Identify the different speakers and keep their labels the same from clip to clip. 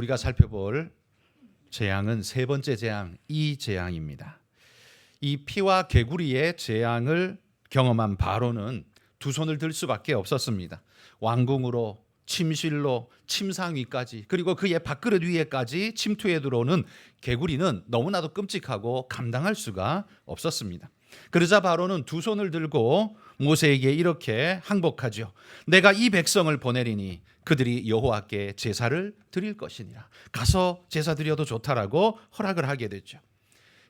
Speaker 1: 우리가 살펴볼 재앙은 세 번째 재앙, 이 재앙입니다. 이 피와 개구리의 재앙을 경험한 바로는 두 손을 들 수밖에 없었습니다. 왕궁으로, 침실로, 침상 위까지, 그리고 그의 밥그릇 위에까지 침투해 들어오는 개구리는 너무나도 끔찍하고 감당할 수가 없었습니다. 그러자 바로는 두 손을 들고 모세에게 이렇게 항복하죠. 내가 이 백성을 보내리니 그들이 여호와께 제사를 드릴 것이니라. 가서 제사 드려도 좋다라고 허락을 하게 됐죠.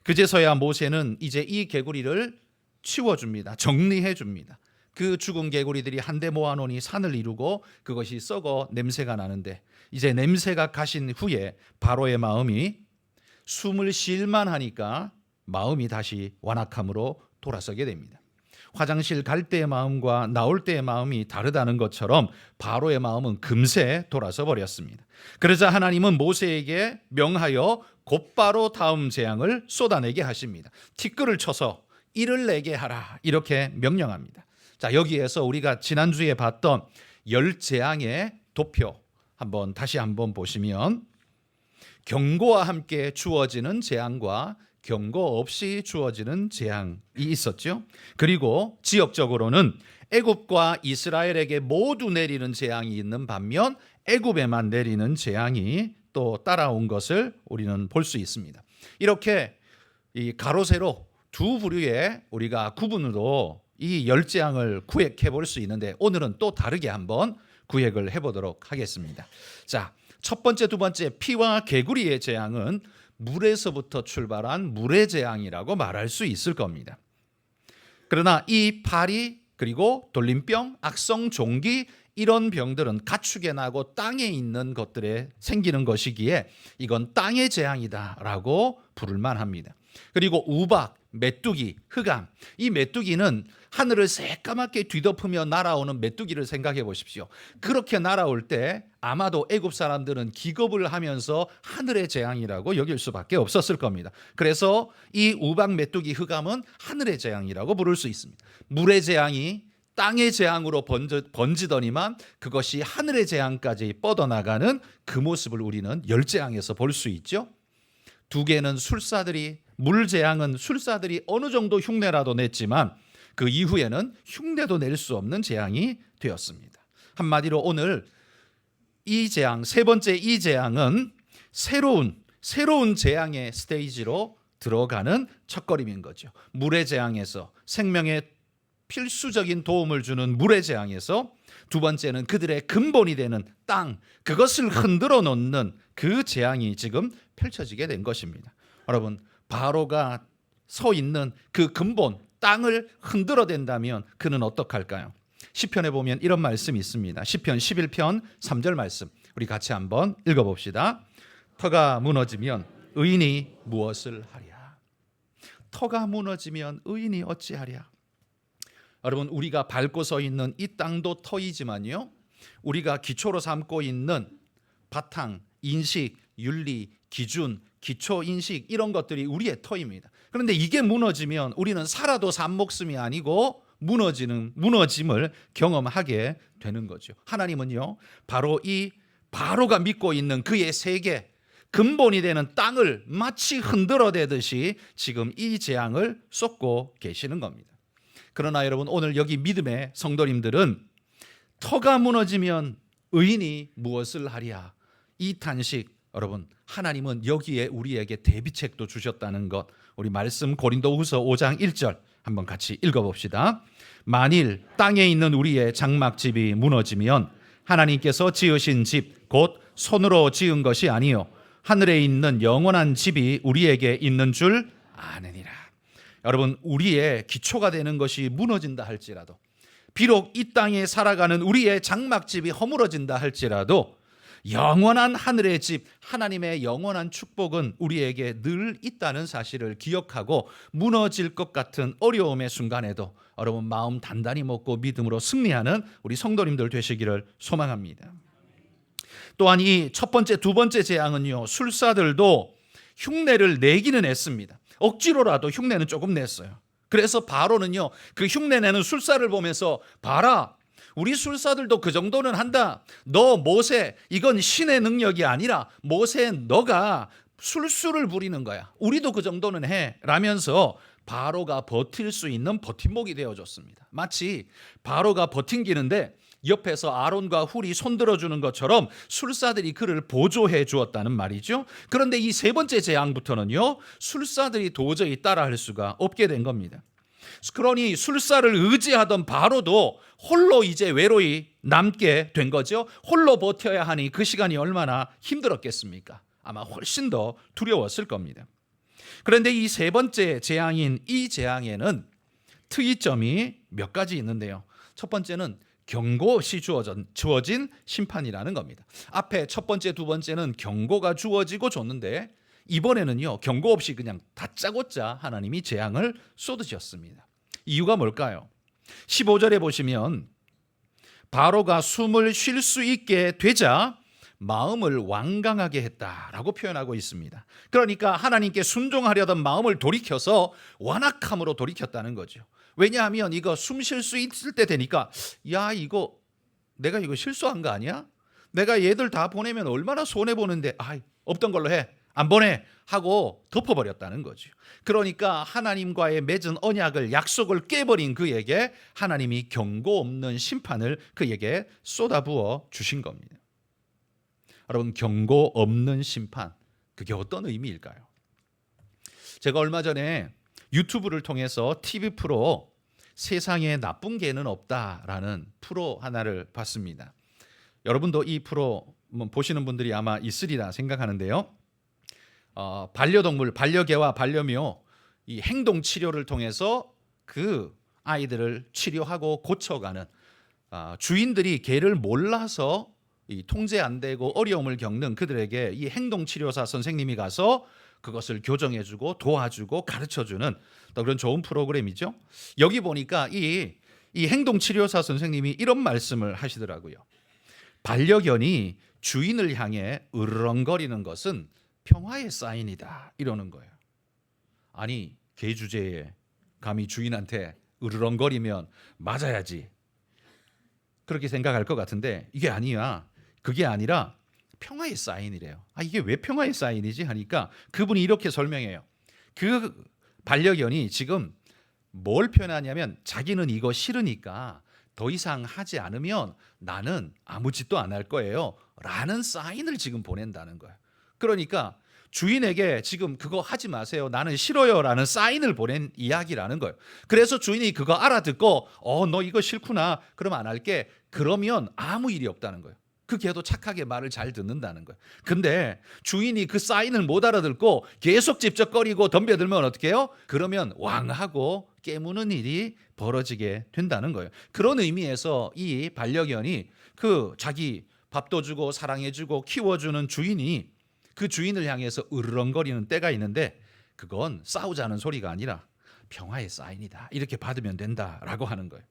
Speaker 1: 그제서야 모세는 이제 이 개구리를 치워줍니다. 정리해줍니다. 그 죽은 개구리들이 한데 모아놓으니 산을 이루고 그것이 썩어 냄새가 나는데, 이제 냄새가 가신 후에 바로의 마음이 숨을 쉴만 하니까 마음이 다시 완악함으로 돌아서게 됩니다. 화장실 갈 때의 마음과 나올 때의 마음이 다르다는 것처럼 바로의 마음은 금세 돌아서 버렸습니다. 그러자 하나님은 모세에게 명하여 곧바로 다음 재앙을 쏟아내게 하십니다. 티끌을 쳐서 이를 내게 하라, 이렇게 명령합니다. 자, 여기에서 우리가 지난주에 봤던 열 재앙의 도표 다시 한번 보시면, 경고와 함께 주어지는 재앙과 경고 없이 주어지는 재앙이 있었죠. 그리고 지역적으로는 애굽과 이스라엘에게 모두 내리는 재앙이 있는 반면 애굽에만 내리는 재앙이 또 따라온 것을 우리는 볼 수 있습니다. 이렇게 이 가로 세로 두 부류의 우리가 구분으로 이 열 재앙을 구획해 볼 수 있는데, 오늘은 또 다르게 한번 구획을 해보도록 하겠습니다. 자, 첫 번째, 두 번째 피와 개구리의 재앙은 물에서부터 출발한 물의 재앙이라고 말할 수 있을 겁니다. 그러나 이 파리, 그리고 돌림병, 악성 종기, 이런 병들은 가축에 나고 땅에 있는 것들에 생기는 것이기에 이건 땅의 재앙이다라고 부를 만합니다. 그리고 우박, 메뚜기, 흑암, 이 메뚜기는 하늘을 새까맣게 뒤덮으며 날아오는 메뚜기를 생각해 보십시오. 그렇게 날아올 때 아마도 애굽 사람들은 기겁을 하면서 하늘의 재앙이라고 여길 수밖에 없었을 겁니다. 그래서 이 우박, 메뚜기, 흑암은 하늘의 재앙이라고 부를 수 있습니다. 물의 재앙이 땅의 재앙으로 번지더니만 그것이 하늘의 재앙까지 뻗어나가는 그 모습을 우리는 열 재앙에서 볼 수 있죠. 두 개는 물 재앙은 술사들이 어느 정도 흉내라도 냈지만 그 이후에는 흉내도 낼 수 없는 재앙이 되었습니다. 한마디로 오늘 이 재앙, 세 번째 이 재앙은 새로운 재앙의 스테이지로 들어가는 첫걸음인 거죠. 물의 재앙에서, 생명에 필수적인 도움을 주는 물의 재앙에서, 두 번째는 그들의 근본이 되는 땅, 그것을 흔들어 놓는 그 재앙이 지금 펼쳐지게 된 것입니다. 여러분, 바로가 서 있는 그 근본 땅을 흔들어 댄다면 그는 어떡할까요? 시편에 보면 이런 말씀이 있습니다. 시편 11편 3절 말씀, 우리 같이 한번 읽어봅시다. 터가 무너지면 의인이 무엇을 하랴? 터가 무너지면 의인이 어찌하랴? 여러분, 우리가 밟고 서 있는 이 땅도 터이지만요, 우리가 기초로 삼고 있는 바탕, 인식, 윤리, 기준, 기초 인식, 이런 것들이 우리의 터입니다. 그런데 이게 무너지면 우리는 살아도 산 목숨이 아니고 무너짐을 경험하게 되는 거죠. 하나님은요, 바로 이 바로가 믿고 있는 그의 세계, 근본이 되는 땅을 마치 흔들어대듯이 지금 이 재앙을 쏟고 계시는 겁니다. 그러나 여러분, 오늘 여기 믿음의 성도님들은 터가 무너지면 의인이 무엇을 하랴, 이 탄식, 여러분, 하나님은 여기에 우리에게 대비책도 주셨다는 것, 우리 말씀 고린도후서 5장 1절 한번 같이 읽어봅시다. 만일 땅에 있는 우리의 장막집이 무너지면 하나님께서 지으신 집 곧 손으로 지은 것이 아니요 하늘에 있는 영원한 집이 우리에게 있는 줄 아느니라. 여러분, 우리의 기초가 되는 것이 무너진다 할지라도, 비록 이 땅에 살아가는 우리의 장막집이 허물어진다 할지라도 영원한 하늘의 집, 하나님의 영원한 축복은 우리에게 늘 있다는 사실을 기억하고, 무너질 것 같은 어려움의 순간에도 여러분 마음 단단히 먹고 믿음으로 승리하는 우리 성도님들 되시기를 소망합니다. 또한 이 첫 번째, 두 번째 재앙은요, 술사들도 흉내를 내기는 했습니다. 억지로라도 흉내는 조금 냈어요. 그래서 바로는요, 그 흉내내는 술사를 보면서, 봐라, 우리 술사들도 그 정도는 한다. 너 모세, 이건 신의 능력이 아니라 모세 너가 술수를 부리는 거야. 우리도 그 정도는 해. 라면서 바로가 버틸 수 있는 버팀목이 되어줬습니다. 마치 바로가 버팅기는데 옆에서 아론과 훌이 손들어주는 것처럼 술사들이 그를 보조해 주었다는 말이죠. 그런데 이 세 번째 재앙부터는요, 술사들이 도저히 따라할 수가 없게 된 겁니다. 그러니 술사를 의지하던 바로도 홀로 이제 외로이 남게 된 거죠. 홀로 버텨야 하니 그 시간이 얼마나 힘들었겠습니까? 아마 훨씬 더 두려웠을 겁니다. 그런데 이 세 번째 재앙인 이 재앙에는 특이점이 몇 가지 있는데요. 첫 번째는 경고 없이 주어진 심판이라는 겁니다. 앞에 첫 번째, 두 번째는 경고가 주어지고 줬는데 이번에는요, 경고 없이 그냥 다짜고짜 하나님이 재앙을 쏟으셨습니다. 이유가 뭘까요? 15절에 보시면 바로가 숨을 쉴 수 있게 되자 마음을 완강하게 했다라고 표현하고 있습니다. 그러니까 하나님께 순종하려던 마음을 돌이켜서 완악함으로 돌이켰다는 거죠. 왜냐하면 이거 숨 쉴 수 있을 때 되니까 야, 이거 내가 이거 실수한 거 아니야? 내가 얘들 다 보내면 얼마나 손해보는데 없던 걸로 해. 안 보내 하고 덮어버렸다는 거죠. 그러니까 하나님과의 맺은 언약을, 약속을 깨버린 그에게 하나님이 경고 없는 심판을 그에게 쏟아부어 주신 겁니다. 여러분, 경고 없는 심판, 그게 어떤 의미일까요? 제가 얼마 전에 유튜브를 통해서 TV 프로 세상에 나쁜 개는 없다라는 프로 하나를 봤습니다. 여러분도 이 프로 보시는 분들이 아마 있으리라 생각하는데요. 반려동물, 반려개와 반려묘 이 행동 치료를 통해서 그 아이들을 치료하고 고쳐가는, 주인들이 개를 몰라서 이 통제 안 되고 어려움을 겪는 그들에게 이 행동치료사 선생님이 가서 그것을 교정해주고 도와주고 가르쳐주는 그런 좋은 프로그램이죠. 여기 보니까 이 행동치료사 선생님이 이런 말씀을 하시더라고요. 반려견이 주인을 향해 으르렁거리는 것은 평화의 사인이다, 이러는 거예요. 아니, 개 주제에 감히 주인한테 으르렁거리면 맞아야지, 그렇게 생각할 것 같은데 이게 아니야. 그게 아니라 평화의 사인이래요. 이게 왜 평화의 사인이지 하니까 그분이 이렇게 설명해요. 그 반려견이 지금 뭘 표현하냐면 자기는 이거 싫으니까 더 이상 하지 않으면 나는 아무 짓도 안 할 거예요 라는 사인을 지금 보낸다는 거예요. 그러니까 주인에게 지금 그거 하지 마세요, 나는 싫어요 라는 사인을 보낸 이야기라는 거예요. 그래서 주인이 그거 알아듣고 너 이거 싫구나, 그럼 안 할게, 그러면 아무 일이 없다는 거예요. 그 개도 착하게 말을 잘 듣는다는 거예요. 근데 주인이 그 사인을 못 알아듣고 계속 찝쩍거리고 덤벼들면 어떻게 해요? 그러면 왕하고 깨무는 일이 벌어지게 된다는 거예요. 그런 의미에서 이 반려견이 그 자기 밥도 주고 사랑해주고 키워주는 주인이 그 주인을 향해서 으르렁거리는 때가 있는데 그건 싸우자는 소리가 아니라 평화의 사인이다, 이렇게 받으면 된다라고 하는 거예요.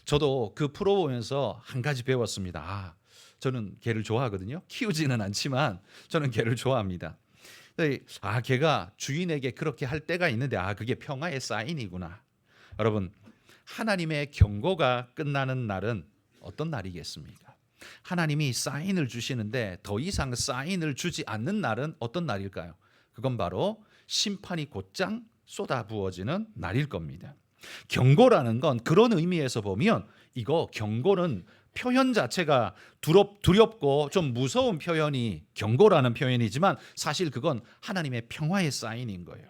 Speaker 1: 저도 그 프로 보면서 한 가지 배웠습니다. 저는 개를 좋아하거든요. 키우지는 않지만 저는 개를 좋아합니다. 개가 주인에게 그렇게 할 때가 있는데 그게 평화의 사인이구나. 여러분, 하나님의 경고가 끝나는 날은 어떤 날이겠습니까? 하나님이 사인을 주시는데 더 이상 사인을 주지 않는 날은 어떤 날일까요? 그건 바로 심판이 곧장 쏟아부어지는 날일 겁니다. 경고라는 건 그런 의미에서 보면 이거 경고는 표현 자체가 두렵고 좀 무서운 표현이 경고라는 표현이지만 사실 그건 하나님의 평화의 사인인 거예요.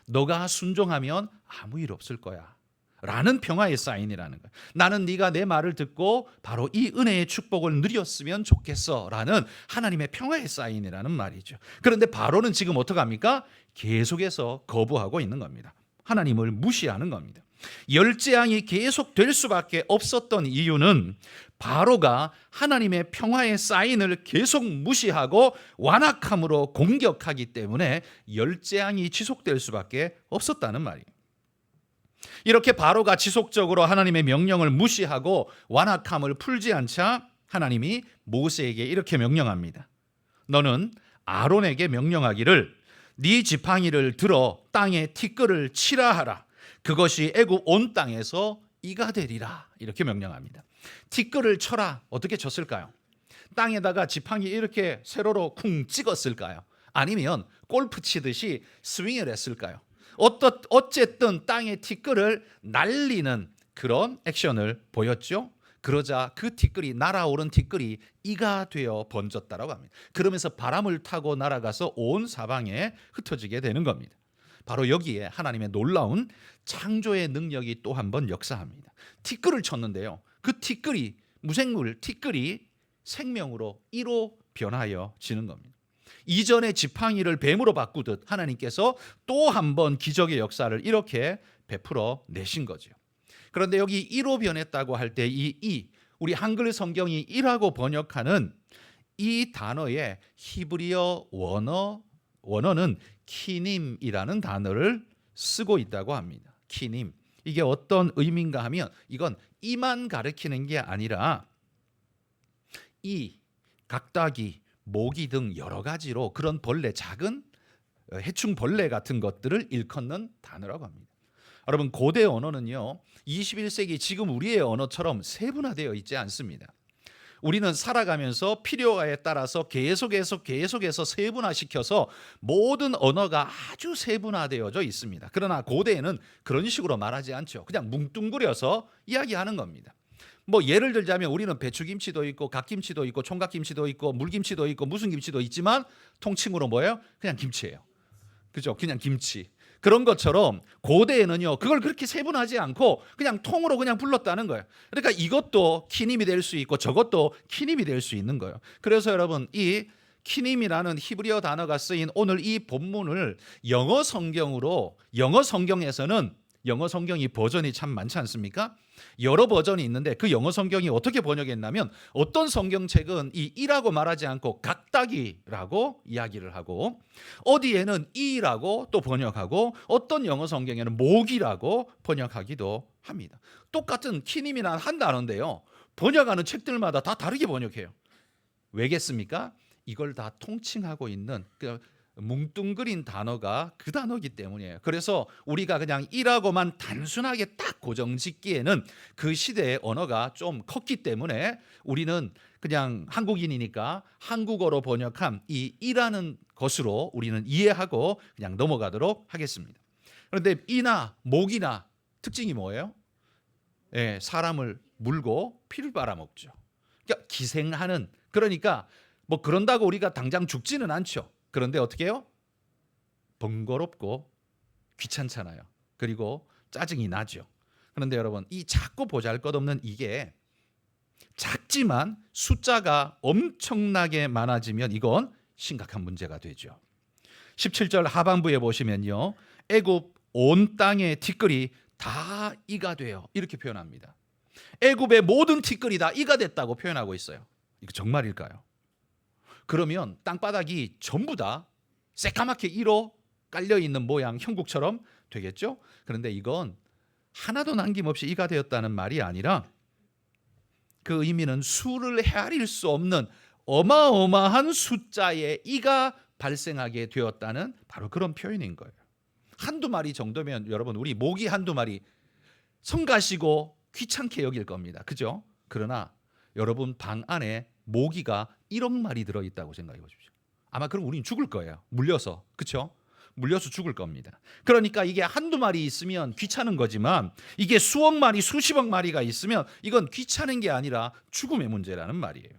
Speaker 1: 너가 순종하면 아무 일 없을 거야 라는 평화의 사인이라는 거예요. 나는 네가 내 말을 듣고 바로 이 은혜의 축복을 누렸으면 좋겠어 라는 하나님의 평화의 사인이라는 말이죠. 그런데 바로는 지금 어떡합니까? 계속해서 거부하고 있는 겁니다. 하나님을 무시하는 겁니다. 열재앙이 계속 될 수밖에 없었던 이유는 바로가 하나님의 평화의 사인을 계속 무시하고 완악함으로 공격하기 때문에 열재앙이 지속될 수밖에 없었다는 말이에요. 이렇게 바로가 지속적으로 하나님의 명령을 무시하고 완악함을 풀지 않자 하나님이 모세에게 이렇게 명령합니다. 너는 아론에게 명령하기를 네 지팡이를 들어 땅에 티끌을 치라 하라. 그것이 애굽 온 땅에서 이가 되리라 이렇게 명령합니다. 티끌을 쳐라. 어떻게 쳤을까요? 땅에다가 지팡이 이렇게 세로로 쿵 찍었을까요? 아니면 골프 치듯이 스윙을 했을까요? 어쨌든 땅에 티끌을 날리는 그런 액션을 보였죠. 그러자 그 티끌이, 날아오른 티끌이 이가 되어 번졌다라고 합니다. 그러면서 바람을 타고 날아가서 온 사방에 흩어지게 되는 겁니다. 바로 여기에 하나님의 놀라운 창조의 능력이 또 한 번 역사합니다. 티끌을 쳤는데요, 그 티끌이, 무생물 티끌이 생명으로 이로 변하여지는 겁니다. 이전에 지팡이를 뱀으로 바꾸듯 하나님께서 또 한 번 기적의 역사를 이렇게 베풀어 내신 거죠. 그런데 여기 이로 변했다고 할 때 이 우리 한글 성경이 이라고 번역하는 이 단어의 히브리어 원어는 키님이라는 단어를 쓰고 있다고 합니다. 키님. 이게 어떤 의미인가 하면 이건 이만 가리키는 게 아니라 이, 각다기, 모기 등 여러 가지로 그런 벌레, 작은 해충 벌레 같은 것들을 일컫는 단어라고 합니다. 여러분, 고대 언어는요 21세기 지금 우리의 언어처럼 세분화되어 있지 않습니다. 우리는 살아가면서 필요에 따라서 계속해서 세분화시켜서 모든 언어가 아주 세분화되어져 있습니다. 그러나 고대에는 그런 식으로 말하지 않죠. 그냥 뭉뚱그려서 이야기하는 겁니다. 뭐 예를 들자면 우리는 배추김치도 있고 갓김치도 있고 총각김치도 있고 물김치도 있고 무슨 김치도 있지만 통칭으로 뭐예요? 그냥 김치예요. 그죠? 그냥 김치. 그런 것처럼 고대에는요 그걸 그렇게 세분하지 않고 그냥 통으로 그냥 불렀다는 거예요. 그러니까 이것도 키님이 될 수 있고 저것도 키님이 될 수 있는 거예요. 그래서 여러분, 이 키님이라는 히브리어 단어가 쓰인 오늘 이 본문을 영어 성경에서는 영어 성경이 버전이 참 많지 않습니까? 여러 버전이 있는데 그 영어 성경이 어떻게 번역했냐면 어떤 성경책은 이 이라고 말하지 않고 각다기라고 이야기를 하고 어디에는 이라고 또 번역하고 어떤 영어 성경에는 모기라고 번역하기도 합니다. 똑같은 키님이라는 한 단어인데요, 번역하는 책들마다 다 다르게 번역해요. 왜겠습니까? 이걸 다 통칭하고 있는 뭉뚱그린 단어가 그 단어이기 때문이에요. 그래서 우리가 그냥 이라고만 단순하게 딱 고정짓기에는 그 시대의 언어가 좀 컸기 때문에 우리는 그냥 한국인이니까 한국어로 번역한 이 이라는 것으로 우리는 이해하고 그냥 넘어가도록 하겠습니다. 그런데 이나 목이나 특징이 뭐예요? 사람을 물고 피를 빨아먹죠. 그러니까 기생하는, 그러니까 뭐 그런다고 우리가 당장 죽지는 않죠. 그런데 어떻게 해요? 번거롭고 귀찮잖아요. 그리고 짜증이 나죠. 그런데 여러분, 이 작고 보잘것없는 이게 작지만 숫자가 엄청나게 많아지면 이건 심각한 문제가 되죠. 17절 하반부에 보시면요, 애굽 온 땅의 티끌이 다 이가 돼요 이렇게 표현합니다. 애굽의 모든 티끌이 다 이가 됐다고 표현하고 있어요. 이거 정말일까요? 그러면 땅바닥이 전부 다 새까맣게 이로 깔려있는 모양, 형국처럼 되겠죠? 그런데 이건 하나도 남김없이 이가 되었다는 말이 아니라 그 의미는 수를 헤아릴 수 없는 어마어마한 숫자의 이가 발생하게 되었다는 바로 그런 표현인 거예요. 한두 마리 정도면 여러분, 우리 모기 한두 마리 성가시고 귀찮게 여길 겁니다. 그죠? 그러나 여러분 방 안에 모기가 1억 마리 들어있다고 생각해 보십시오. 아마 그럼 우리는 죽을 거예요. 물려서. 그렇죠? 물려서 죽을 겁니다. 그러니까 이게 한두 마리 있으면 귀찮은 거지만 이게 수억 마리, 수십억 마리가 있으면 이건 귀찮은 게 아니라 죽음의 문제라는 말이에요.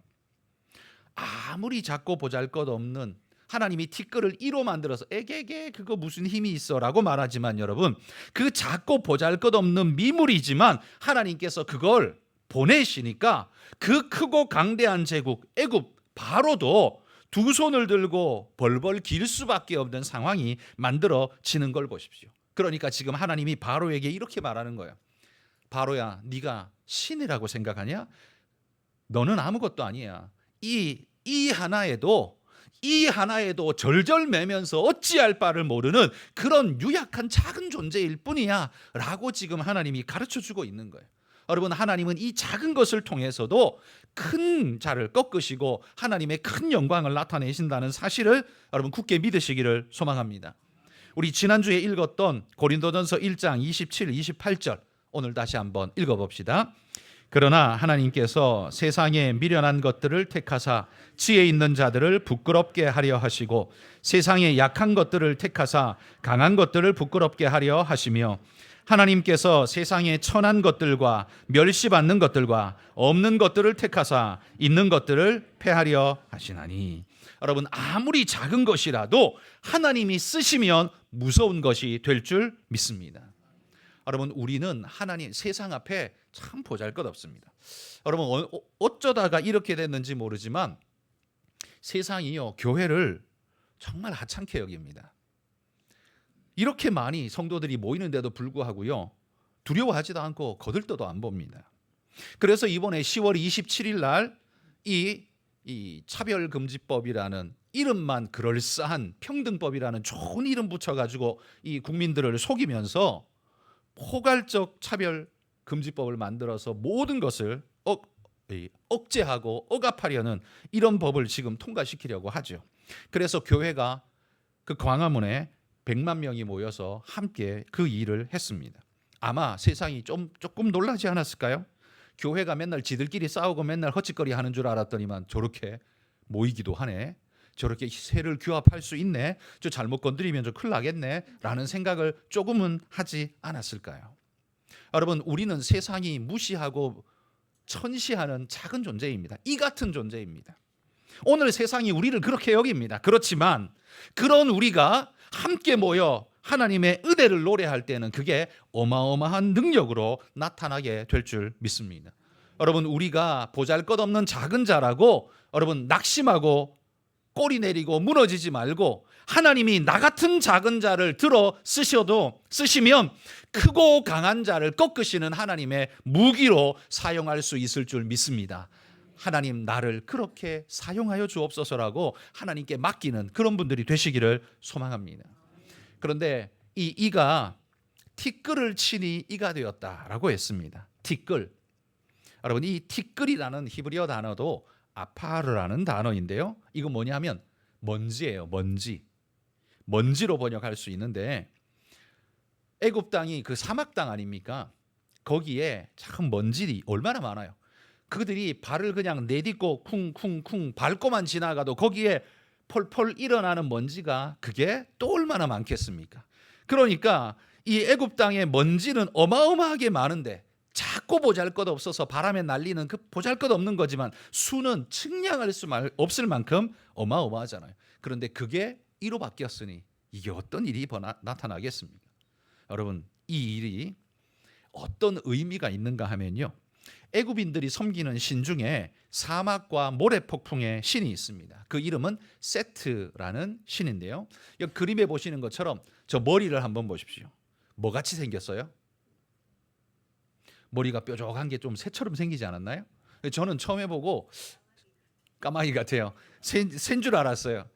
Speaker 1: 아무리 작고 보잘것없는 하나님이 티끌을 이로 만들어서 에게게 그거 무슨 힘이 있어 라고 말하지만 여러분, 그 작고 보잘것없는 미물이지만 하나님께서 그걸 보내시니까 그 크고 강대한 제국 애굽 바로도 두 손을 들고 벌벌 길 수밖에 없는 상황이 만들어지는 걸 보십시오. 그러니까 지금 하나님이 바로에게 이렇게 말하는 거예요. 바로야, 네가 신이라고 생각하냐? 너는 아무것도 아니야. 이 하나에도 절절매면서 어찌할 바를 모르는 그런 유약한 작은 존재일 뿐이야 라고 지금 하나님이 가르쳐주고 있는 거예요. 여러분, 하나님은 이 작은 것을 통해서도 큰 자를 꺾으시고 하나님의 큰 영광을 나타내신다는 사실을 여러분 굳게 믿으시기를 소망합니다. 우리 지난주에 읽었던 고린도전서 1장 27, 28절 오늘 다시 한번 읽어봅시다. 그러나 하나님께서 세상에 미련한 것들을 택하사 지혜 있는 자들을 부끄럽게 하려 하시고 세상에 약한 것들을 택하사 강한 것들을 부끄럽게 하려 하시며 하나님께서 세상에 천한 것들과 멸시받는 것들과 없는 것들을 택하사 있는 것들을 패하려 하시나니. 여러분, 아무리 작은 것이라도 하나님이 쓰시면 무서운 것이 될 줄 믿습니다. 여러분, 우리는 하나님 세상 앞에 참 보잘것없습니다. 여러분, 어쩌다가 이렇게 됐는지 모르지만 세상이요, 교회를 정말 하찮게 여깁니다. 이렇게 많이 성도들이 모이는데도 불구하고요, 두려워하지도 않고 거들떠도 안 봅니다. 그래서 이번에 10월 27일 날 이 차별금지법이라는 이름만 그럴싸한 평등법이라는 좋은 이름 붙여가지고 이 국민들을 속이면서 포괄적 차별금지법을 만들어서 모든 것을 억제하고 억압하려는 이런 법을 지금 통과시키려고 하죠. 그래서 교회가 그 광화문에 100만 명이 모여서 함께 그 일을 했습니다. 아마 세상이 조금 놀라지 않았을까요? 교회가 맨날 지들끼리 싸우고 맨날 헛짓거리 하는 줄 알았더니만 저렇게 모이기도 하네. 저렇게 세를 규합할 수 있네. 저 잘못 건드리면 저 큰일 나겠네. 라는 생각을 조금은 하지 않았을까요? 여러분, 우리는 세상이 무시하고 천시하는 작은 존재입니다. 이 같은 존재입니다. 오늘 세상이 우리를 그렇게 여깁니다. 그렇지만 그런 우리가 함께 모여 하나님의 은혜를 노래할 때는 그게 어마어마한 능력으로 나타나게 될 줄 믿습니다. 여러분, 우리가 보잘것없는 작은 자라고 여러분 낙심하고 꼬리 내리고 무너지지 말고 하나님이 나 같은 작은 자를 들어 쓰시면 크고 강한 자를 꺾으시는 하나님의 무기로 사용할 수 있을 줄 믿습니다. 하나님, 나를 그렇게 사용하여 주옵소서라고 하나님께 맡기는 그런 분들이 되시기를 소망합니다. 그런데 이가 티끌을 치니 이가 되었다라고 했습니다. 티끌. 여러분, 이 티끌이라는 히브리어 단어도 아파르라는 단어인데요. 이거 뭐냐면 먼지예요. 먼지로 번역할 수 있는데, 애굽 땅이 그 사막 땅 아닙니까? 거기에 참 먼지들이 얼마나 많아요. 그들이 발을 그냥 내딛고 쿵쿵쿵 밟고만 지나가도 거기에 펄펄 일어나는 먼지가 그게 또 얼마나 많겠습니까? 그러니까 이 애굽 땅의 먼지는 어마어마하게 많은데 작고 보잘것없어서 바람에 날리는 그 보잘것없는 거지만 수는 측량할 수 없을 만큼 어마어마하잖아요. 그런데 그게 이로 바뀌었으니 이게 어떤 일이 나타나겠습니까? 여러분, 이 일이 어떤 의미가 있는가 하면요, 애굽인들이 섬기는 신 중에 사막과 모래폭풍의 신이 있습니다. 그 이름은 세트라는 신인데요, 여기 그림에 보시는 것처럼 저 머리를 한번 보십시오. 뭐같이 생겼어요? 머리가 뾰족한 게 좀 새처럼 생기지 않았나요? 저는 처음에 보고 까마귀 같아요. 새인 줄 알았어요.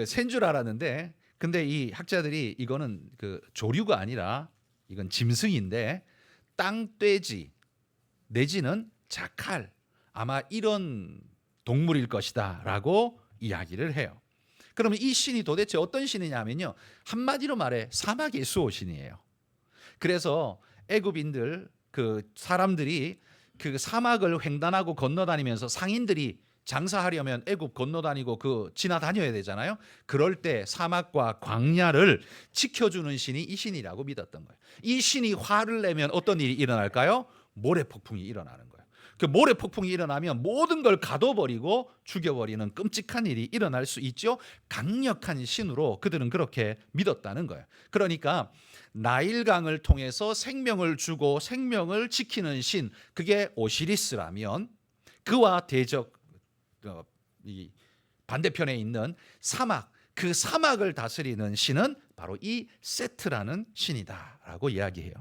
Speaker 1: 새인 줄 알았는데, 근데 이 학자들이 이거는 그 조류가 아니라 이건 짐승인데 땅돼지 내지는 자칼, 아마 이런 동물일 것이다 라고 이야기를 해요. 그러면 이 신이 도대체 어떤 신이냐면요, 한마디로 말해 사막의 수호신이에요. 그래서 애굽인들 그 사람들이 그 사막을 횡단하고 건너다니면서 상인들이 장사하려면 애굽 건너다니고 그 지나다녀야 되잖아요. 그럴 때 사막과 광야를 지켜주는 신이 이 신이라고 믿었던 거예요. 이 신이 화를 내면 어떤 일이 일어날까요? 모래폭풍이 일어나는 거예요. 그 모래폭풍이 일어나면 모든 걸 가둬버리고 죽여버리는 끔찍한 일이 일어날 수 있죠. 강력한 신으로 그들은 그렇게 믿었다는 거예요. 그러니까 나일강을 통해서 생명을 주고 생명을 지키는 신, 그게 오시리스라면 그와 이 반대편에 있는 사막, 그 사막을 다스리는 신은 바로 이 세트라는 신이다라고 이야기해요.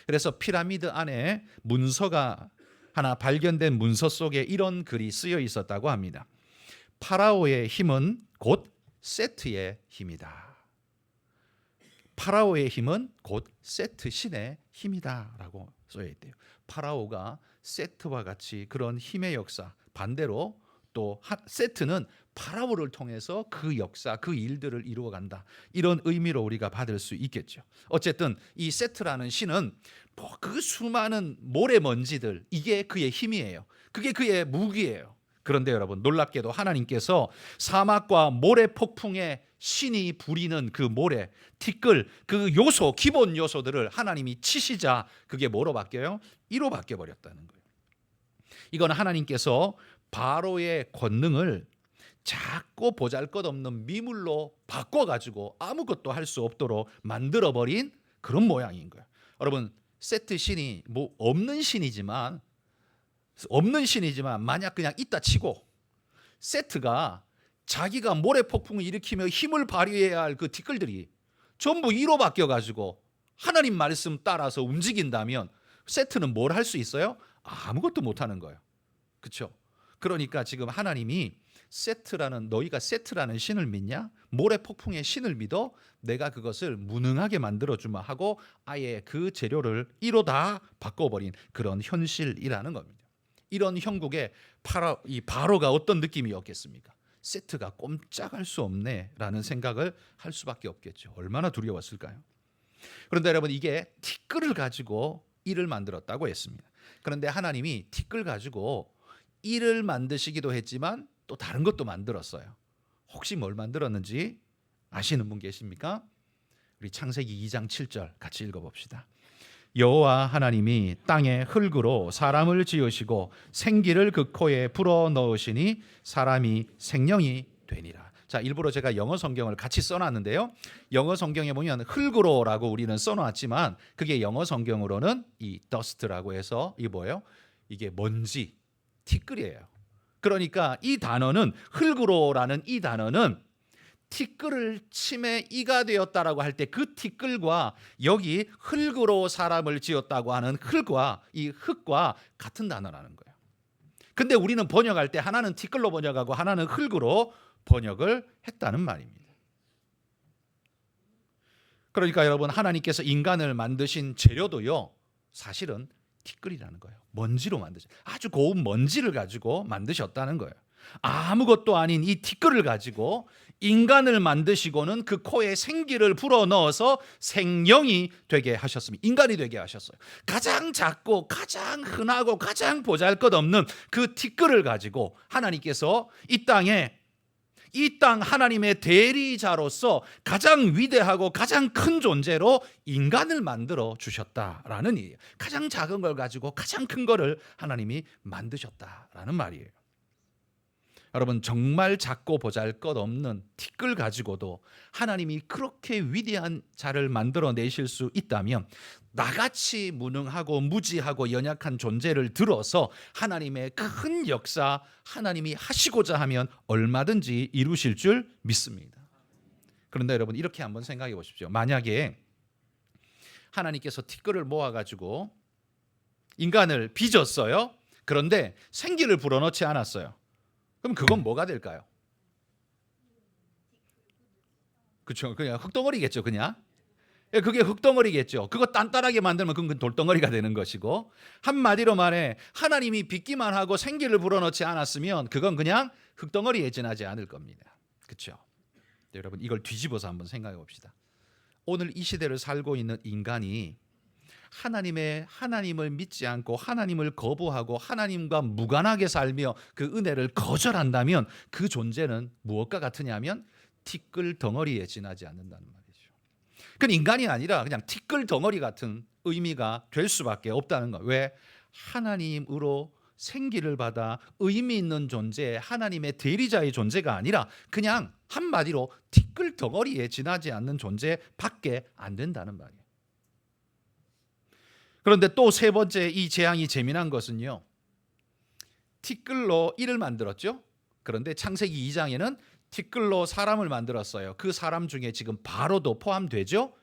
Speaker 1: 그래서 피라미드 안에 문서가 하나 발견된 문서 속에 이런 글이 쓰여 있었다고 합니다. 파라오의 힘은 곧 세트의 힘이다. 파라오의 힘은 곧 세트 신의 힘이다라고 써야 있대요. 파라오가 세트와 같이 그런 힘의 역사, 반대로 또 세트는 파라오를 통해서 그 역사, 그 일들을 이루어간다. 이런 의미로 우리가 받을 수 있겠죠. 어쨌든 이 세트라는 신은 그 수많은 모래먼지들, 이게 그의 힘이에요. 그게 그의 무기예요. 그런데 여러분, 놀랍게도 하나님께서 사막과 모래 폭풍의 신이 부리는 그 모래, 티끌, 그 요소, 기본 요소들을 하나님이 치시자 그게 뭐로 바뀌어요? 이로 바뀌어 버렸다는 거예요. 이건 하나님께서 바로의 권능을 작고 보잘것없는 미물로 바꿔가지고 아무것도 할 수 없도록 만들어버린 그런 모양인 거예요. 여러분, 세트 신이 뭐 없는 신이지만 만약 그냥 있다 치고 세트가 자기가 모래 폭풍을 일으키며 힘을 발휘해야 할 그 티끌들이 전부 이로 바뀌어가지고 하나님 말씀 따라서 움직인다면 세트는 뭘 할 수 있어요? 아무것도 못하는 거예요. 그렇죠? 그러니까 지금 하나님이 너희가 세트라는 신을 믿냐? 모래 폭풍의 신을 믿어? 내가 그것을 무능하게 만들어주마 하고 아예 그 재료를 이로 다 바꿔버린 그런 현실이라는 겁니다. 이런 형국에 이 바로가 어떤 느낌이었겠습니까? 세트가 꼼짝할 수 없네라는 생각을 할 수밖에 없겠죠. 얼마나 두려웠을까요? 그런데 여러분, 이게 티끌을 가지고 이를 만들었다고 했습니다. 그런데 하나님이 티끌 가지고 이를 만드시기도 했지만 또 다른 것도 만들었어요. 혹시 뭘 만들었는지 아시는 분 계십니까? 우리 창세기 2장 7절 같이 읽어봅시다. 여호와 하나님이 땅에 흙으로 사람을 지으시고 생기를 그 코에 불어 넣으시니 사람이 생명이 되니라. 자, 일부러 제가 영어 성경을 같이 써놨는데요. 영어 성경에 보면 흙으로라고 우리는 써놨지만 그게 영어 성경으로는 이 dust라고 해서 이게 뭐예요? 이게 먼지, 티끌이에요. 그러니까 이 단어는 흙으로라는 이 단어는 티끌을 침에 이가 되었다라고 할 때 그 티끌과 여기 흙으로 사람을 지었다고 하는 흙과 이 흙과 같은 단어라는 거예요. 근데 우리는 번역할 때 하나는 티끌로 번역하고 하나는 흙으로 번역을 했다는 말입니다. 그러니까 여러분, 하나님께서 인간을 만드신 재료도요, 사실은 티끌이라는 거예요. 먼지로 아주 고운 먼지를 가지고 만드셨다는 거예요. 아무것도 아닌 이 티끌을 가지고 인간을 만드시고는 그 코에 생기를 불어넣어서 생명이 되게 하셨습니다. 인간이 되게 하셨어요. 가장 작고 가장 흔하고 가장 보잘것없는 그 티끌을 가지고 하나님께서 이 땅 하나님의 대리자로서 가장 위대하고 가장 큰 존재로 인간을 만들어 주셨다라는 얘기예요. 가장 작은 걸 가지고 가장 큰 거를 하나님이 만드셨다라는 말이에요. 여러분, 정말 작고 보잘것없는 티끌 가지고도 하나님이 그렇게 위대한 자를 만들어내실 수 있다면 나같이 무능하고 무지하고 연약한 존재를 들어서 하나님의 큰 역사 하나님이 하시고자 하면 얼마든지 이루실 줄 믿습니다. 그런데 여러분, 이렇게 한번 생각해 보십시오. 만약에 하나님께서 티끌을 모아가지고 인간을 빚었어요. 그런데 생기를 불어넣지 않았어요. 그럼 그건 뭐가 될까요? 그렇죠. 그냥 흙덩어리겠죠, 그냥. 그게 흙덩어리겠죠. 그거 단단하게 만들면 그건 돌덩어리가 되는 것이고, 한마디로 말해 하나님이 빚기만 하고 생기를 불어넣지 않았으면 그건 그냥 흙덩어리에 지나지 않을 겁니다. 그렇죠? 여러분, 이걸 뒤집어서 한번 생각해 봅시다. 오늘 이 시대를 살고 있는 인간이 하나님을 믿지 않고 하나님을 거부하고 하나님과 무관하게 살며 그 은혜를 거절한다면 그 존재는 무엇과 같으냐면 티끌 덩어리에 지나지 않는다는 말이죠. 그건 인간이 아니라 그냥 티끌 덩어리 같은 의미가 될 수밖에 없다는 거예요. 왜? 하나님으로 생기를 받아 의미 있는 존재, 하나님의 대리자의 존재가 아니라 그냥 한마디로 티끌 덩어리에 지나지 않는 존재밖에 안 된다는 말이에요. 그런데 또 세 번째 이 재앙이 재미난 것은요, 티끌로 이를 만들었죠. 그런데 창세기 2장에는 티끌로 사람을 만들었어요. 그 사람 중에 지금 바로도 포함되죠.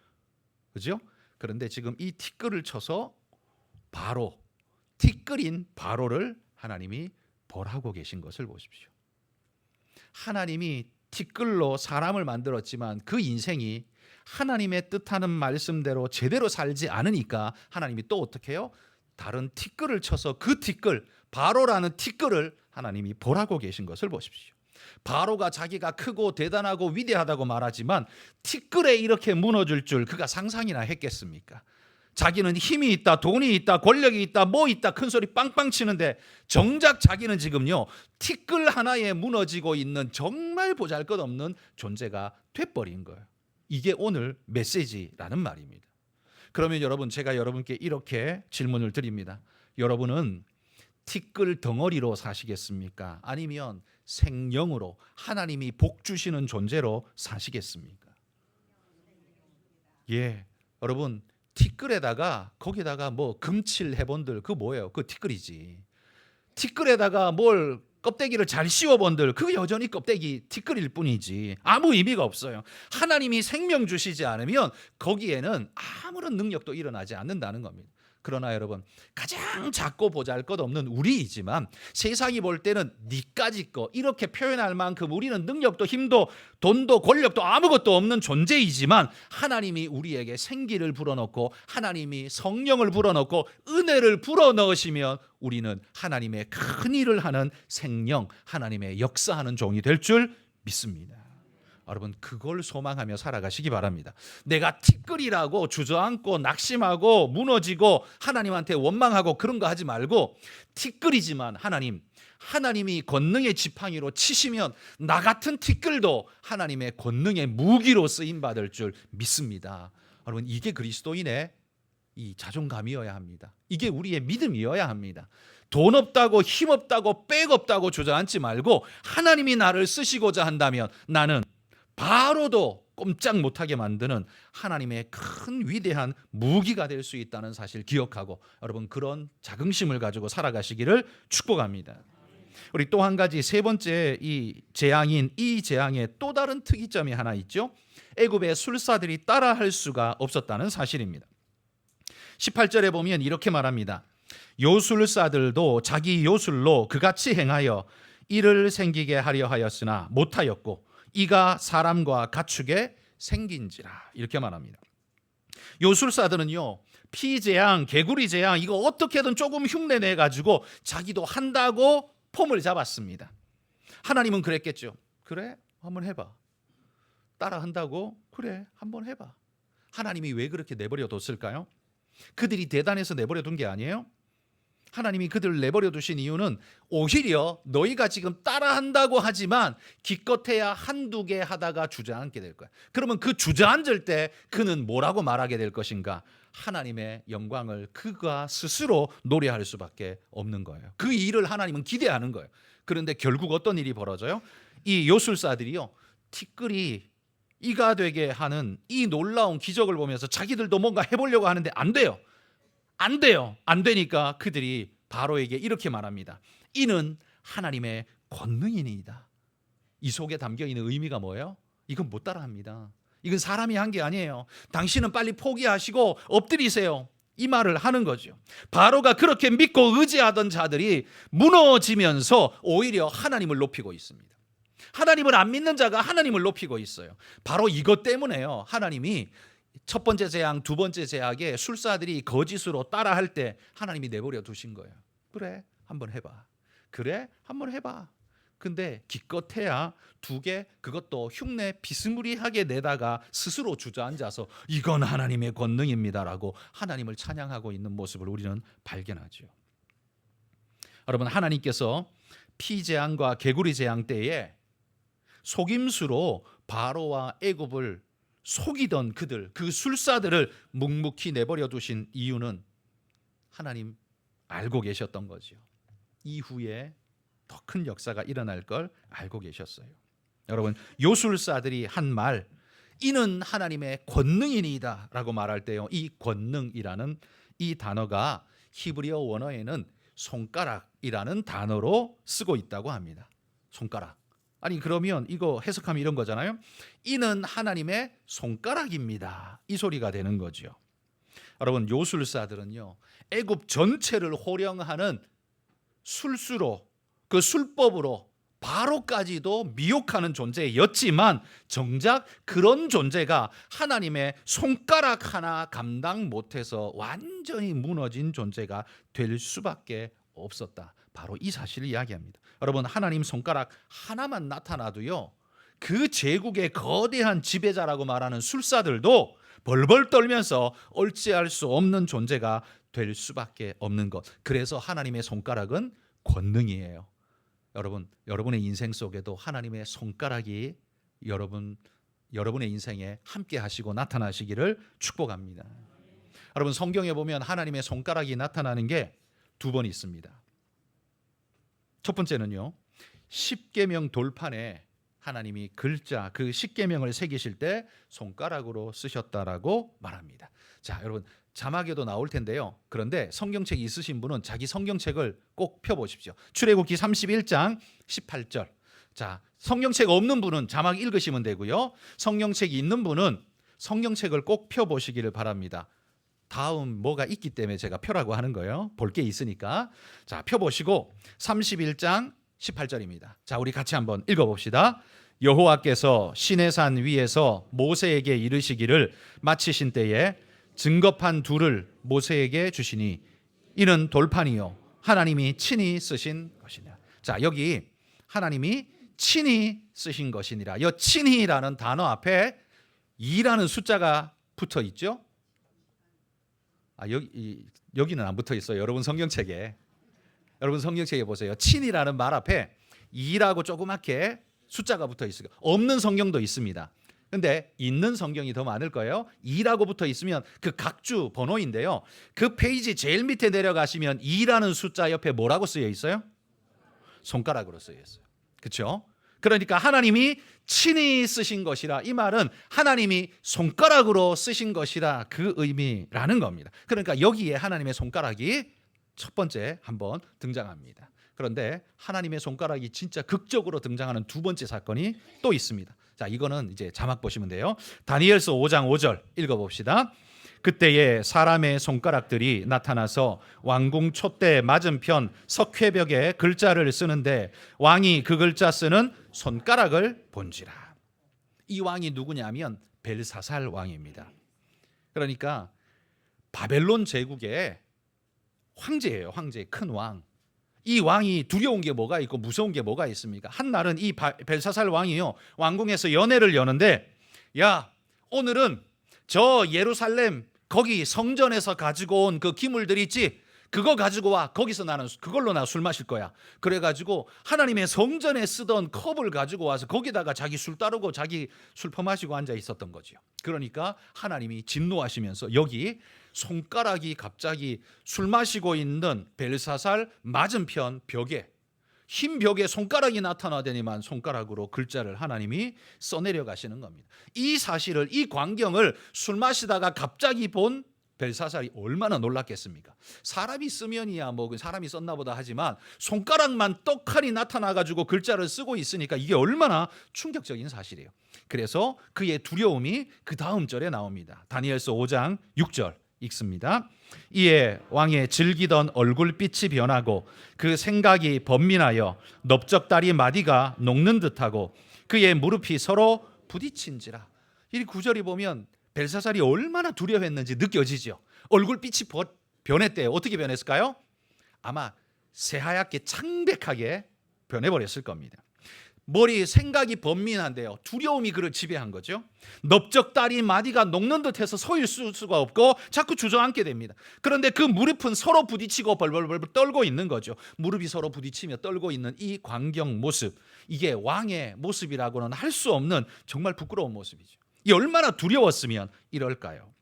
Speaker 1: 그죠? 그런데 지금 이 티끌을 쳐서 티끌인 바로를 하나님이 벌하고 계신 것을 보십시오. 하나님이 티끌로 사람을 만들었지만 그 인생이 하나님의 뜻하는 말씀대로 제대로 살지 않으니까 하나님이 또 어떻게 해요? 다른 티끌을 쳐서 그 티끌, 바로라는 티끌을 하나님이 보라고 계신 것을 보십시오. 바로가 자기가 크고 대단하고 위대하다고 말하지만 티끌에 이렇게 무너질 줄 그가 상상이나 했겠습니까? 자기는 힘이 있다, 돈이 있다, 권력이 있다, 뭐 있다, 큰 소리 빵빵 치는데 정작 자기는 지금요 티끌 하나에 무너지고 있는 정말 보잘것없는 존재가 돼버린 거예요. 이게 오늘 메시지라는 말입니다. 그러면 여러분, 제가 여러분께 이렇게 질문을 드립니다. 여러분은 티끌 덩어리로 사시겠습니까? 아니면 생명으로 하나님이 복 주시는 존재로 사시겠습니까? 예, 여러분, 티끌에다가 거기다가 뭐 금칠 해본들 그 뭐예요? 그 티끌이지. 티끌에다가 뭘 껍데기를 잘 씌워본들 그 여전히 껍데기 티끌일 뿐이지 아무 의미가 없어요. 하나님이 생명 주시지 않으면 거기에는 아무런 능력도 일어나지 않는다는 겁니다. 그러나 여러분, 가장 작고 보잘것없는 우리이지만 세상이 볼 때는 니까지 거 이렇게 표현할 만큼 우리는 능력도 힘도 돈도 권력도 아무것도 없는 존재이지만 하나님이 우리에게 생기를 불어넣고 하나님이 성령을 불어넣고 은혜를 불어넣으시면 우리는 하나님의 큰 일을 하는 생명, 하나님의 역사하는 종이 될 줄 믿습니다. 여러분, 그걸 소망하며 살아가시기 바랍니다. 내가 티끌이라고 주저앉고 낙심하고 무너지고 하나님한테 원망하고 그런 거 하지 말고, 티끌이지만 하나님이 권능의 지팡이로 치시면 나 같은 티끌도 하나님의 권능의 무기로 쓰임받을 줄 믿습니다. 여러분, 이게 그리스도인의 이 자존감이어야 합니다. 이게 우리의 믿음이어야 합니다. 돈 없다고 힘 없다고 백 없다고 주저앉지 말고 하나님이 나를 쓰시고자 한다면 나는 바로도 꼼짝 못하게 만드는 하나님의 큰 위대한 무기가 될 수 있다는 사실 기억하고 여러분, 그런 자긍심을 가지고 살아가시기를 축복합니다. 우리 또 한 가지, 세 번째 이 재앙인 이 재앙의 또 다른 특이점이 하나 있죠. 애굽의 술사들이 따라할 수가 없었다는 사실입니다. 18절에 보면 이렇게 말합니다. 요술사들도 자기 요술로 그같이 행하여 이를 생기게 하려 하였으나 못하였고 이가 사람과 가축에 생긴지라, 이렇게 말합니다. 요술사들은요 피재앙, 개구리 재앙 이거 어떻게든 조금 흉내내 가지고 자기도 한다고 폼을 잡았습니다. 하나님은 그랬겠죠. 그래? 한번 해봐. 따라 한다고? 그래, 한번 해봐. 하나님이 왜 그렇게 내버려 뒀을까요? 그들이 대단해서 내버려 둔 게 아니에요. 하나님이 그들을 내버려 두신 이유는 오히려 너희가 지금 따라한다고 하지만 기껏해야 한두 개 하다가 주저앉게 될 거야. 그러면 그 주저앉을 때 그는 뭐라고 말하게 될 것인가? 하나님의 영광을 그가 스스로 노래할 수밖에 없는 거예요. 그 일을 하나님은 기대하는 거예요. 그런데 결국 어떤 일이 벌어져요? 이 요술사들이요 티끌이 이가 되게 하는 이 놀라운 기적을 보면서 자기들도 뭔가 해보려고 하는데 안 돼요. 안 되니까 그들이 바로에게 이렇게 말합니다. 이는 하나님의 권능이니이다. 이 속에 담겨 있는 의미가 뭐예요? 이건 못 따라합니다. 이건 사람이 한 게 아니에요. 당신은 빨리 포기하시고 엎드리세요. 이 말을 하는 거죠. 바로가 그렇게 믿고 의지하던 자들이 무너지면서 오히려 하나님을 높이고 있습니다. 하나님을 안 믿는 자가 하나님을 높이고 있어요. 바로 이것 때문에요. 하나님이 첫 번째 재앙, 두 번째 재앙에 술사들이 거짓으로 따라할 때 하나님이 내버려 두신 거예요. 그래, 한번 해봐. 그래, 한번 해봐. 근데 기껏해야 두 개, 그것도 흉내 비스무리하게 내다가 스스로 주저앉아서 이건 하나님의 권능입니다라고 하나님을 찬양하고 있는 모습을 우리는 발견하죠. 여러분, 하나님께서 피재앙과 개구리 재앙 때에 속임수로 바로와 애굽을 속이던 그들, 그 술사들을 묵묵히 내버려 두신 이유는 하나님 알고 계셨던 거죠. 이후에 더 큰 역사가 일어날 걸 알고 계셨어요. 여러분, 요술사들이 한 말, 이는 하나님의 권능이니이다 라고 말할 때요, 이 권능이라는 이 단어가 히브리어 원어에는 손가락이라는 단어로 쓰고 있다고 합니다. 손가락. 아니, 그러면 이거 해석하면 이런 거잖아요. 이는 하나님의 손가락입니다. 이 소리가 되는 거죠. 여러분, 요술사들은요 애굽 전체를 호령하는 술수로, 그 술법으로 바로까지도 미혹하는 존재였지만 정작 그런 존재가 하나님의 손가락 하나 감당 못해서 완전히 무너진 존재가 될 수밖에 없었다. 바로 이 사실을 이야기합니다. 여러분, 하나님 손가락 하나만 나타나도요, 그 제국의 거대한 지배자라고 말하는 술사들도 벌벌 떨면서 얼지할 수 없는 존재가 될 수밖에 없는 것. 그래서 하나님의 손가락은 권능이에요. 여러분의 인생 속에도 하나님의 손가락이 여러분의 인생에 함께 하시고 나타나시기를 축복합니다. 여러분, 성경에 보면 하나님의 손가락이 나타나는 게 두 번 있습니다. 첫 번째는요, 십계명 돌판에 하나님이 글자, 그 십계명을 새기실 때 손가락으로 쓰셨다라고 말합니다. 자, 여러분, 자막에도 나올 텐데요. 그런데 성경책 있으신 분은 자기 성경책을 꼭 펴보십시오. 출애굽기 31장 18절. 자, 성경책 없는 분은 자막 읽으시면 되고요. 성경책이 있는 분은 성경책을 꼭 펴보시기를 바랍니다. 다음 뭐가 있기 때문에 제가 펴라고 하는 거예요. 볼 게 있으니까. 자, 펴보시고 31장 18절입니다. 자, 우리 같이 한번 읽어봅시다. 여호와께서 시내산 위에서 모세에게 이르시기를 마치신 때에 증거판 둘을 모세에게 주시니 이는 돌판이요 하나님이 친히 쓰신 것이냐. 자, 여기 하나님이 친히 쓰신 것이니라. 이 친히라는 단어 앞에 2라는 숫자가 붙어 있죠. 여기는 안 붙어 있어요. 여러분 성경책에 보세요. 친이라는 말 앞에 2라고 조그맣게 숫자가 붙어 있어요. 없는 성경도 있습니다. 근데 있는 성경이 더 많을 거예요. 2라고 붙어 있으면 그 각주 번호인데요. 그 페이지 제일 밑에 내려가시면 2라는 숫자 옆에 뭐라고 쓰여 있어요? 손가락으로 쓰여 있어요. 그렇죠? 그러니까 하나님이 친히 쓰신 것이라, 이 말은 하나님이 손가락으로 쓰신 것이라 그 의미라는 겁니다. 그러니까 여기에 하나님의 손가락이 첫 번째 한번 등장합니다. 그런데 하나님의 손가락이 진짜 극적으로 등장하는 두 번째 사건이 또 있습니다. 자, 이거는 이제 자막 보시면 돼요. 다니엘서 5장 5절 읽어봅시다. 그때에 사람의 손가락들이 나타나서 왕궁 촛대 맞은편 석회벽에 글자를 쓰는데 왕이 그 글자 쓰는 손가락을 본지라. 이 왕이 누구냐면 벨사살 왕입니다. 그러니까 바벨론 제국의 황제예요. 황제, 큰 왕. 이 왕이 두려운 게 뭐가 있고 무서운 게 뭐가 있습니까? 한날은 이 벨사살 왕이요, 왕궁에서 연회를 여는데, 야, 오늘은 저 예루살렘 거기 성전에서 가지고 온 그 기물들 있지? 그거 가지고 와. 거기서 나는 그걸로 나 술 마실 거야. 그래가지고 하나님의 성전에 쓰던 컵을 가지고 와서 거기다가 자기 술 따르고 자기 술 퍼마시고 앉아 있었던 거죠. 그러니까 하나님이 진노하시면서 여기 손가락이 갑자기 술 마시고 있는 벨사살 맞은편 벽에, 흰 벽에 손가락이 나타나더니만 손가락으로 글자를 하나님이 써내려 가시는 겁니다. 이 사실을, 이 광경을 술 마시다가 갑자기 본 벨사살이 얼마나 놀랐겠습니까? 사람이 쓰면이야 뭐 사람이 썼나 보다 하지만 손가락만 떡하니 나타나 가지고 글자를 쓰고 있으니까 이게 얼마나 충격적인 사실이에요. 그래서 그의 두려움이 그 다음 절에 나옵니다. 다니엘서 5장 6절 읽습니다. 이에 왕의 즐기던 얼굴빛이 변하고 그 생각이 번민하여 넓적다리 마디가 녹는 듯하고 그의 무릎이 서로 부딪힌지라. 이 구절이 보면 벨사살이 얼마나 두려워했는지 느껴지죠. 얼굴빛이 변했대요. 어떻게 변했을까요? 아마 새하얗게 창백하게 변해버렸을 겁니다. 머리 생각이 번민한데요. 두려움이 그를 지배한 거죠. 넓적다리 마디가 녹는 듯해서 서 있을 수가 없고 자꾸 주저앉게 됩니다. 그런데 그 무릎은 서로 부딪히고 벌벌벌 떨고 있는 거죠. 무릎이 서로 부딪히며 떨고 있는 이 광경 모습, 이게 왕의 모습이라고는 할 수 없는 정말 부끄러운 모습이죠. 이 얼마나 두려웠으면 이럴까요?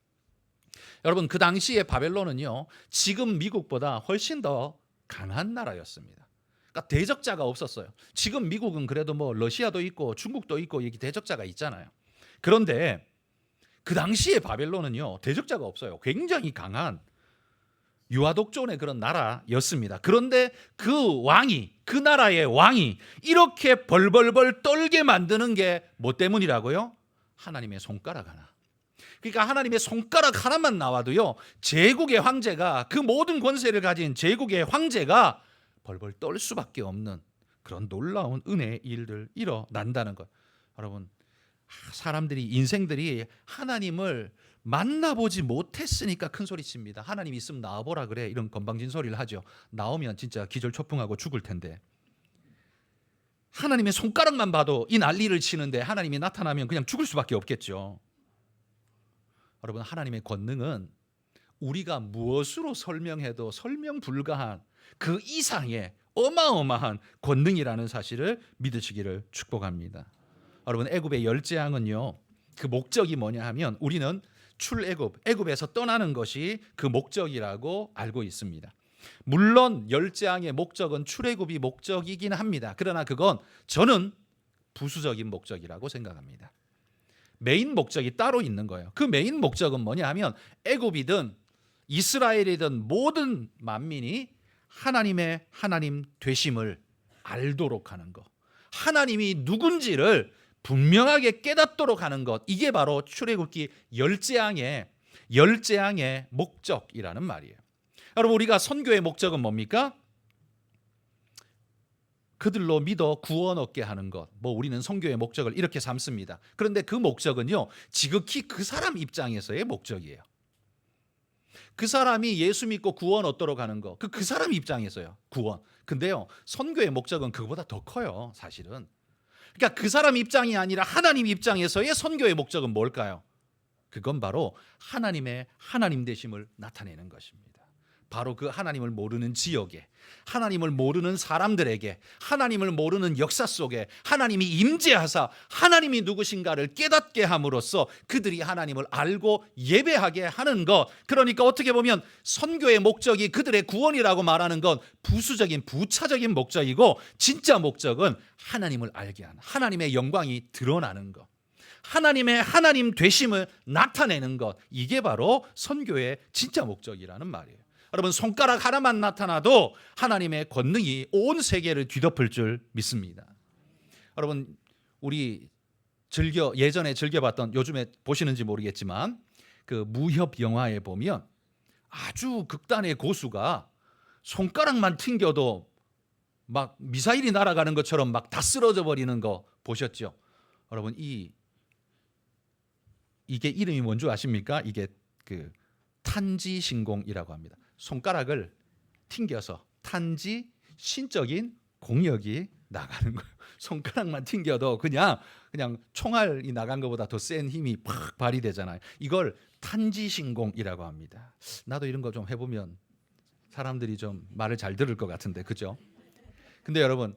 Speaker 1: 여러분, 그 당시에 바벨론은요, 지금 미국보다 훨씬 더 강한 나라였습니다. 그러니까 대적자가 없었어요. 지금 미국은 그래도 뭐 러시아도 있고 중국도 있고 여기 대적자가 있잖아요. 그런데 그 당시에 바벨론은요, 대적자가 없어요. 굉장히 강한 유아독존의 그런 나라였습니다. 그런데 그 왕이, 그 나라의 왕이 이렇게 벌벌벌 떨게 만드는 게 뭐 때문이라고요? 하나님의 손가락 하나. 그러니까 하나님의 손가락 하나만 나와도요, 제국의 황제가, 그 모든 권세를 가진 제국의 황제가 벌벌 떨 수밖에 없는 그런 놀라운 은혜의 일들 일어난다는 것. 여러분, 사람들이, 인생들이 하나님을 만나보지 못했으니까 큰 소리 칩니다. 하나님 있으면 나와보라 그래. 이런 건방진 소리를 하죠. 나오면 진짜 기절초풍하고 죽을 텐데. 하나님의 손가락만 봐도 이 난리를 치는데 하나님이 나타나면 그냥 죽을 수밖에 없겠죠. 여러분, 하나님의 권능은 우리가 무엇으로 설명해도 설명 불가한 그 이상의 어마어마한 권능이라는 사실을 믿으시기를 축복합니다. 여러분, 애굽의 열 재앙은요, 그 목적이 뭐냐 하면 우리는 애굽에서 떠나는 것이 그 목적이라고 알고 있습니다. 물론 열 재앙의 목적은 출애굽이 목적이긴 합니다. 그러나 그건 저는 부수적인 목적이라고 생각합니다. 메인 목적이 따로 있는 거예요. 그 메인 목적은 뭐냐 하면 애굽이든 이스라엘이든 모든 만민이 하나님의 하나님 되심을 알도록 하는 것, 하나님이 누군지를 분명하게 깨닫도록 하는 것, 이게 바로 출애굽기 열 재앙의 목적이라는 말이에요. 여러분, 우리가 선교의 목적은 뭡니까? 그들로 믿어 구원 얻게 하는 것. 우리는 선교의 목적을 이렇게 삼습니다. 그런데 그 목적은요, 지극히 그 사람 입장에서의 목적이에요. 그 사람이 예수 믿고 구원 얻도록 하는 것, 그 사람 입장에서요, 구원. 근데요, 선교의 목적은 그거보다 더 커요, 사실은. 그러니까 그 사람 입장이 아니라 하나님 입장에서의 선교의 목적은 뭘까요? 그건 바로 하나님의 하나님 되심을 나타내는 것입니다. 바로 그 하나님을 모르는 지역에, 하나님을 모르는 사람들에게, 하나님을 모르는 역사 속에 하나님이 임재하사 하나님이 누구신가를 깨닫게 함으로써 그들이 하나님을 알고 예배하게 하는 것. 그러니까 어떻게 보면 선교의 목적이 그들의 구원이라고 말하는 건 부수적인 부차적인 목적이고, 진짜 목적은 하나님을 알게 하는, 하나님의 영광이 드러나는 것, 하나님의 하나님 되심을 나타내는 것, 이게 바로 선교의 진짜 목적이라는 말이에요. 여러분, 손가락 하나만 나타나도 하나님의 권능이 온 세계를 뒤덮을 줄 믿습니다. 여러분, 우리 예전에 즐겨봤던, 요즘에 보시는지 모르겠지만 그 무협 영화에 보면 아주 극단의 고수가 손가락만 튕겨도 막 미사일이 날아가는 것처럼 막 다 쓰러져 버리는 거 보셨죠? 여러분, 이게 이름이 뭔 줄 아십니까? 이게 그 탄지신공이라고 합니다. 손가락을 튕겨서 탄지, 신적인 공력이 나가는 거예요. 손가락만 튕겨도 그냥 총알이 나간 것보다 더 센 힘이 팍 발휘되잖아요. 이걸 탄지신공이라고 합니다. 나도 이런 거 좀 해보면 사람들이 좀 말을 잘 들을 것 같은데, 그죠? 근데 여러분,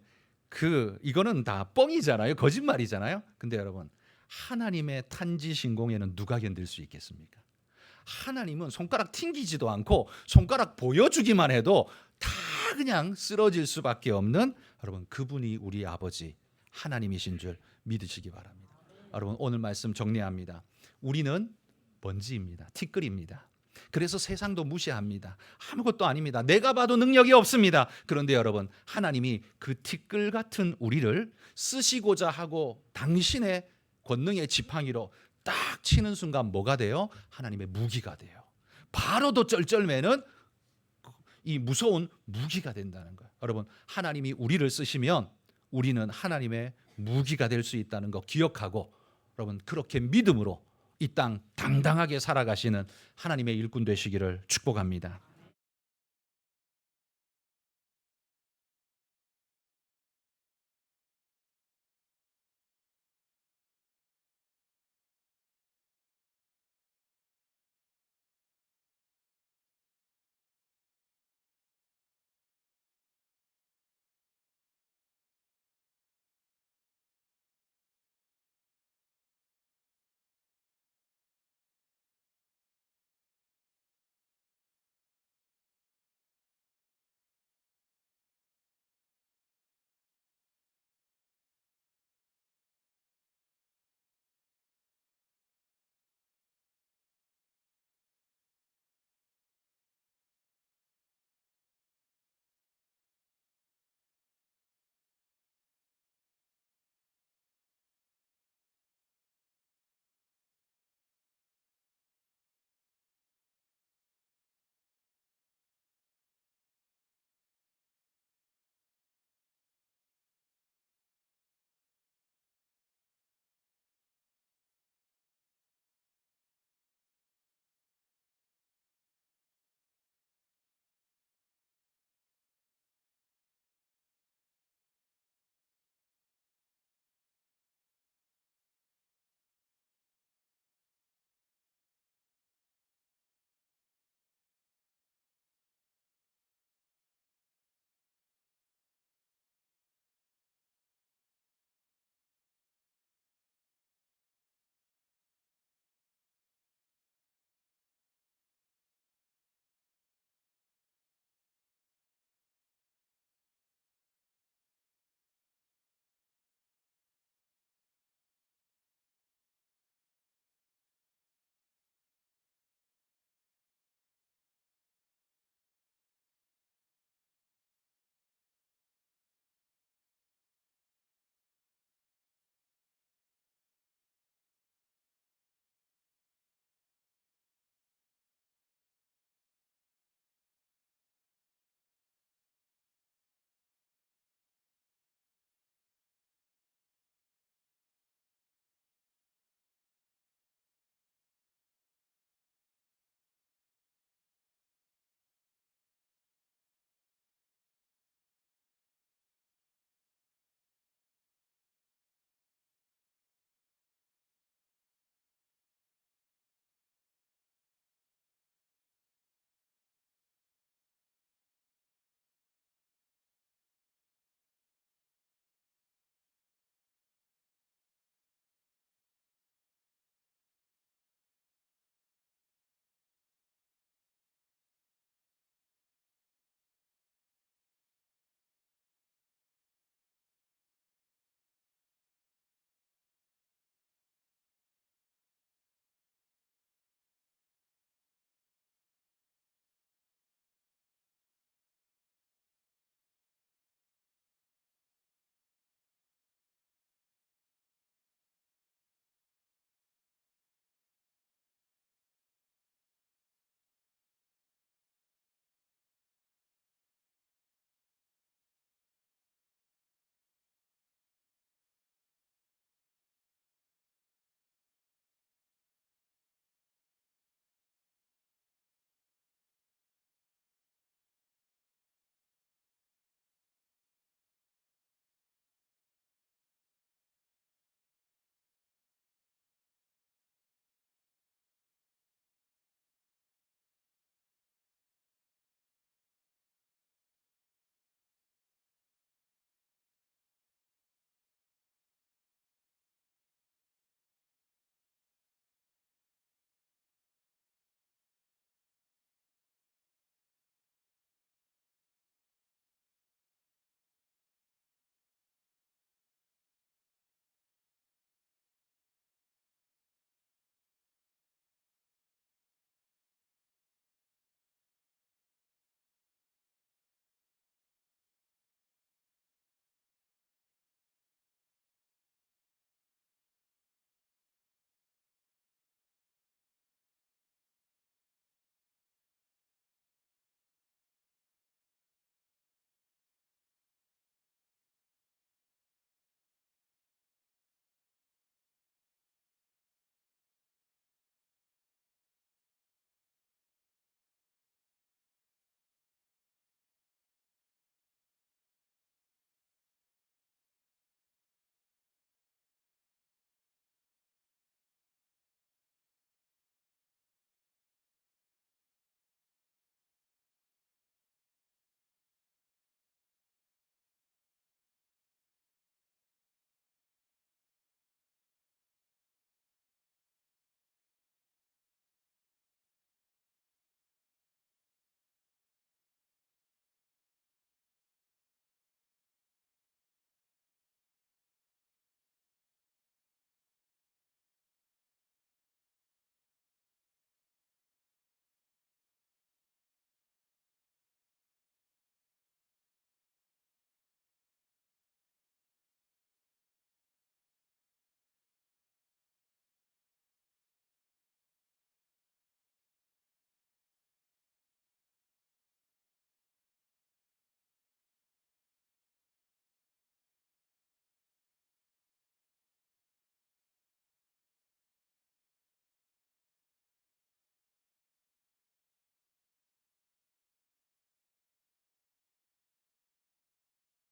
Speaker 1: 이거는 다 뻥이잖아요. 거짓말이잖아요. 근데 여러분, 하나님의 탄지신공에는 누가 견딜 수 있겠습니까? 하나님은 손가락 튕기지도 않고 손가락 보여주기만 해도 다 그냥 쓰러질 수밖에 없는, 여러분, 그분이 우리 아버지 하나님이신 줄 믿으시기 바랍니다. 여러분, 오늘 말씀 정리합니다. 우리는 먼지입니다. 티끌입니다. 그래서 세상도 무시합니다. 아무것도 아닙니다. 내가 봐도 능력이 없습니다. 그런데 여러분, 하나님이 그 티끌 같은 우리를 쓰시고자 하고 당신의 권능의 지팡이로 딱 치는 순간 뭐가 돼요? 하나님의 무기가 돼요. 바로도 쩔쩔매는 이 무서운 무기가 된다는 거예요. 여러분, 하나님이 우리를 쓰시면 우리는 하나님의 무기가 될 수 있다는 거 기억하고, 여러분, 그렇게 믿음으로 이 땅 당당하게 살아가시는 하나님의 일꾼 되시기를 축복합니다.